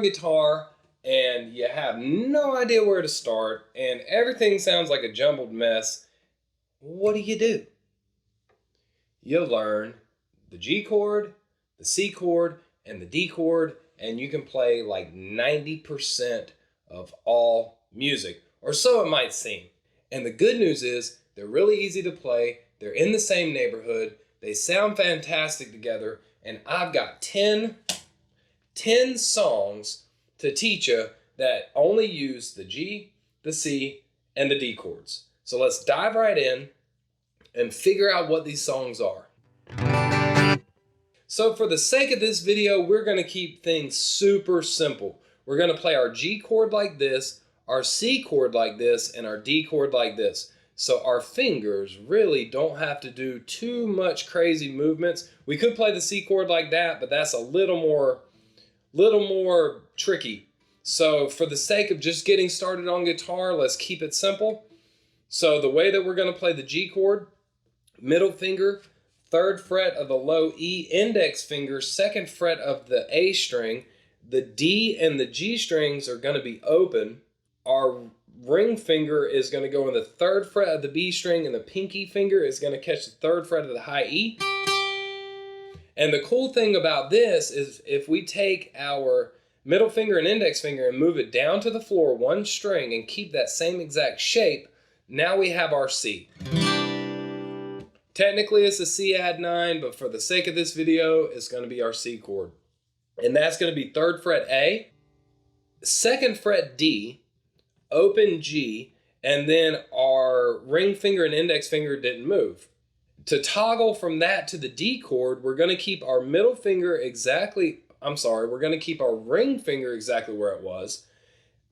learn guitar and you have no idea where to start and everything sounds like a jumbled mess, what do? You learn the G chord, the C chord, and the D chord, and you can play like 90% of all music, or so it might seem. And the good news is they're really easy to play, they're in the same neighborhood, they sound fantastic together, and I've got 10 songs to teach you that only use the G, the C, and the D chords. So let's dive right in and figure out what these songs are. So for the sake of this video, we're going to keep things super simple. We're going to play our G chord like this, our C chord like this, and our D chord like this. So our fingers really don't have to do too much crazy movements. We could play the C chord like that, but that's a little more tricky. So for the sake of just getting started on guitar, let's keep it simple. So the way that we're going to play the G chord, middle finger, 3rd fret of the low E, index finger, 2nd fret of the A string. The D and the G strings are going to be open. Our ring finger is going to go in the 3rd fret of the B string, and the pinky finger is going to catch the 3rd fret of the high E. And the cool thing about this is if we take our middle finger and index finger and move it down to the floor, one string, and keep that same exact shape, now we have our C. Technically it's a C add 9, but for the sake of this video, it's going to be our C chord. And that's going to be 3rd fret A, 2nd fret D, open G, and then our ring finger and index finger didn't move. To toggle from that to the D chord, we're going to keep our middle finger we're going to keep our ring finger exactly where it was,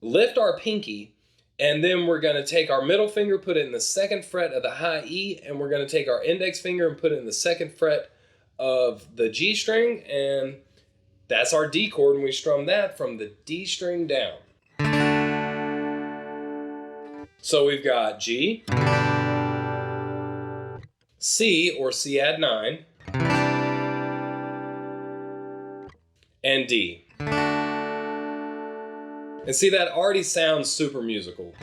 lift our pinky, and then we're going to take our middle finger, put it in the 2nd fret of the high E, and we're going to take our index finger and put it in the 2nd fret of the G string, and that's our D chord, and we strum that from the D string down. So we've got G, C, or C add 9, and D. And see, that already sounds super musical.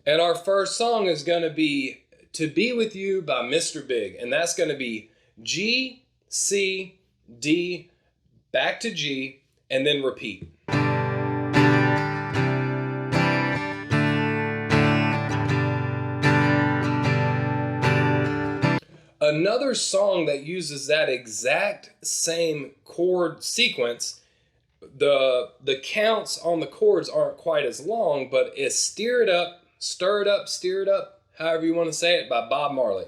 And our first song is going to be To Be With You by Mr. Big. And that's going to be G, C, D, back to G, and then repeat. Another song that uses that exact same chord sequence, the counts on the chords aren't quite as long, but it's Stir It Up, Stir It Up, Steer It Up, however you want to say it, by Bob Marley.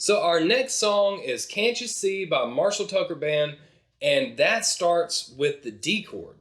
So our next song is Can't You See by Marshall Tucker Band, and that starts with the D chord.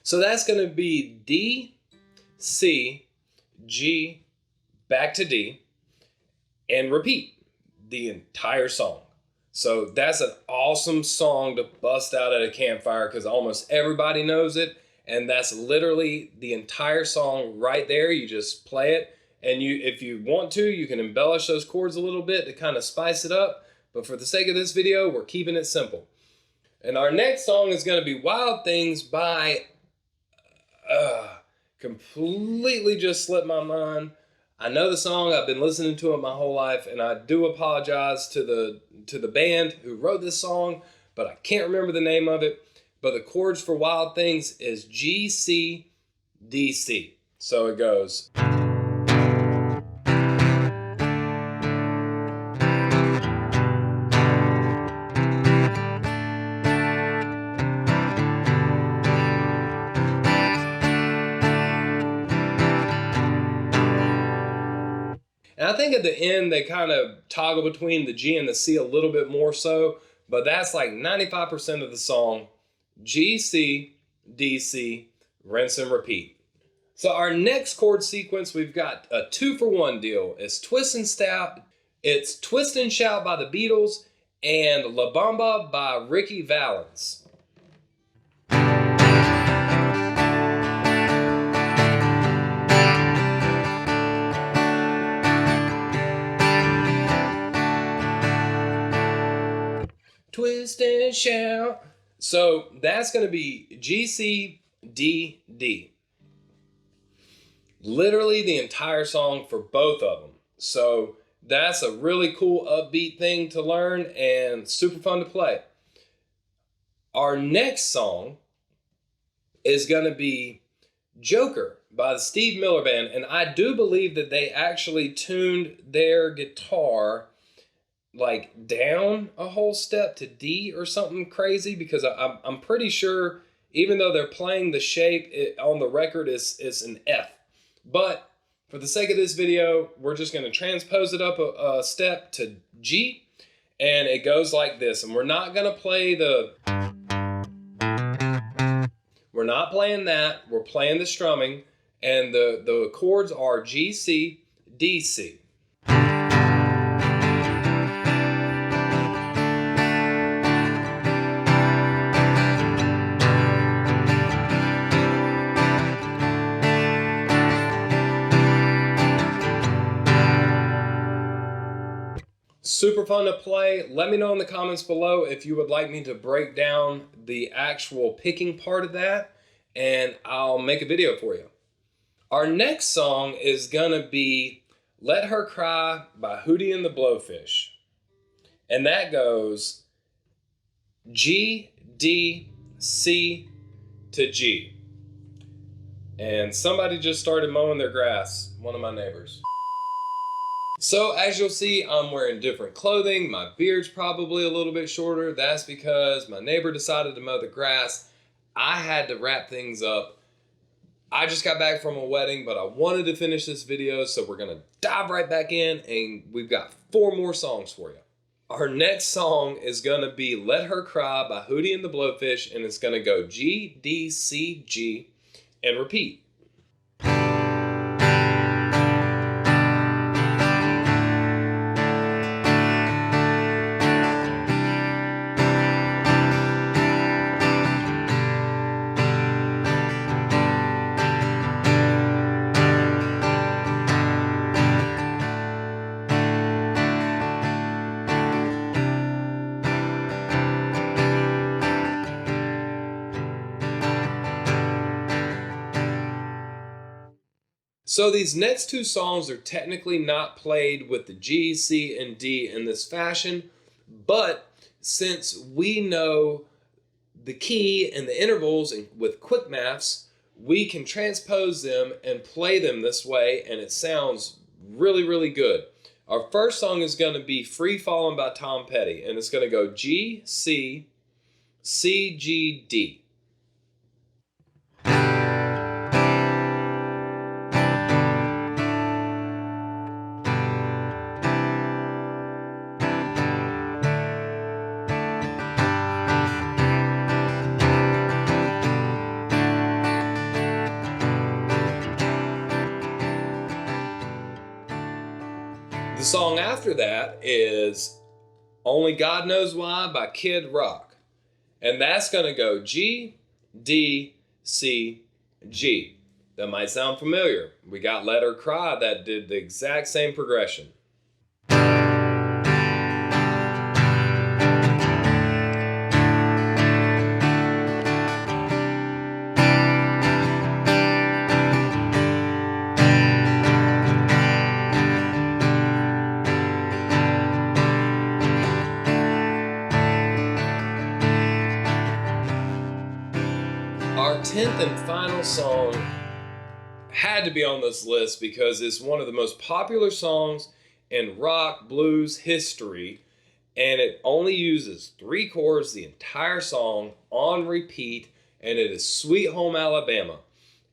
So that's going to be D, C, G, back to D, and repeat the entire song. So that's an awesome song to bust out at a campfire because almost everybody knows it, and that's literally the entire song right there. You just play it, and if you want to, you can embellish those chords a little bit to kind of spice it up, but for the sake of this video, we're keeping it simple. And our next song is going to be Wild Things by completely just slipped my mind. I know the song, I've been listening to it my whole life, and I do apologize to the band who wrote this song, but I can't remember the name of it. but the chords for Wild Things is G, C, D, C. So it goes. And I think at the end they kind of toggle between the G and the C a little bit more so, but that's like 95% of the song. G, C, D, C, rinse and repeat. So our next chord sequence, we've got a 2-for-1 deal. It's Twist and Shout. It's Twist and Shout by the Beatles and La Bomba by Ricky Valens. Twist and shout. So that's going to be G, C, D, D. Literally the entire song for both of them. So that's a really cool upbeat thing to learn and super fun to play. Our next song is going to be Joker by the Steve Miller Band. And I do believe that they actually tuned their guitar like down a whole step to D or something crazy, because I'm pretty sure even though they're playing the shape on the record is an F. But for the sake of this video, we're just going to transpose it up a step to G, and it goes like this. And we're not going to play we're not playing that, we're playing the strumming, and the chords are G, C, D, C. Super fun to play. Let me know in the comments below if you would like me to break down the actual picking part of that, and I'll make a video for you. Our next song is gonna be Let Her Cry by Hootie and The Blowfish. And that goes G, D, C to G. And somebody just started mowing their grass, one of my neighbors. So as you'll see, I'm wearing different clothing. My beard's probably a little bit shorter. That's because my neighbor decided to mow the grass. I had to wrap things up. I just got back from a wedding, but I wanted to finish this video, so we're gonna dive right back in, and we've got 4 more songs for you. Our next song is gonna be Let Her Cry by Hootie and The Blowfish, and it's gonna go G, D, C, G, and repeat. So these next 2 songs are technically not played with the G, C, and D in this fashion, but since we know the key and the intervals and with quick maths, we can transpose them and play them this way, and it sounds really, really good. Our first song is going to be Free Fallin' by Tom Petty, and it's going to go G, C, C, G, D. The song after that is Only God Knows Why by Kid Rock. And that's going to go G, D, C, G. That might sound familiar. We got Let Her Cry that did the exact same progression. 10th and final song had to be on this list because it's one of the most popular songs in rock blues history, and it only uses 3 chords the entire song on repeat, and it is Sweet Home Alabama.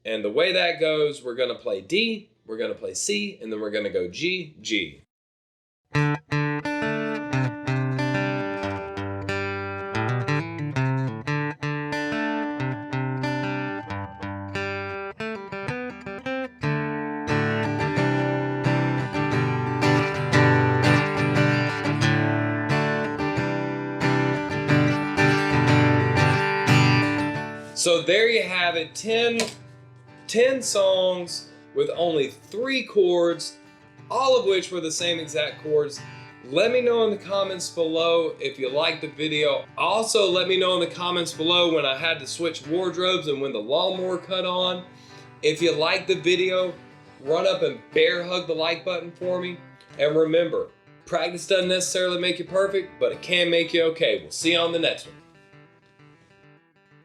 And the way that goes, we're going to play D, we're going to play C, and then we're going to go G, G. So there you have it, 10 songs with only 3 chords, all of which were the same exact chords. Let me know in the comments below if you liked the video. Also, let me know in the comments below when I had to switch wardrobes and when the lawnmower cut on. If you liked the video, run up and bear hug the like button for me. And remember, practice doesn't necessarily make you perfect, but it can make you okay. We'll see you on the next one.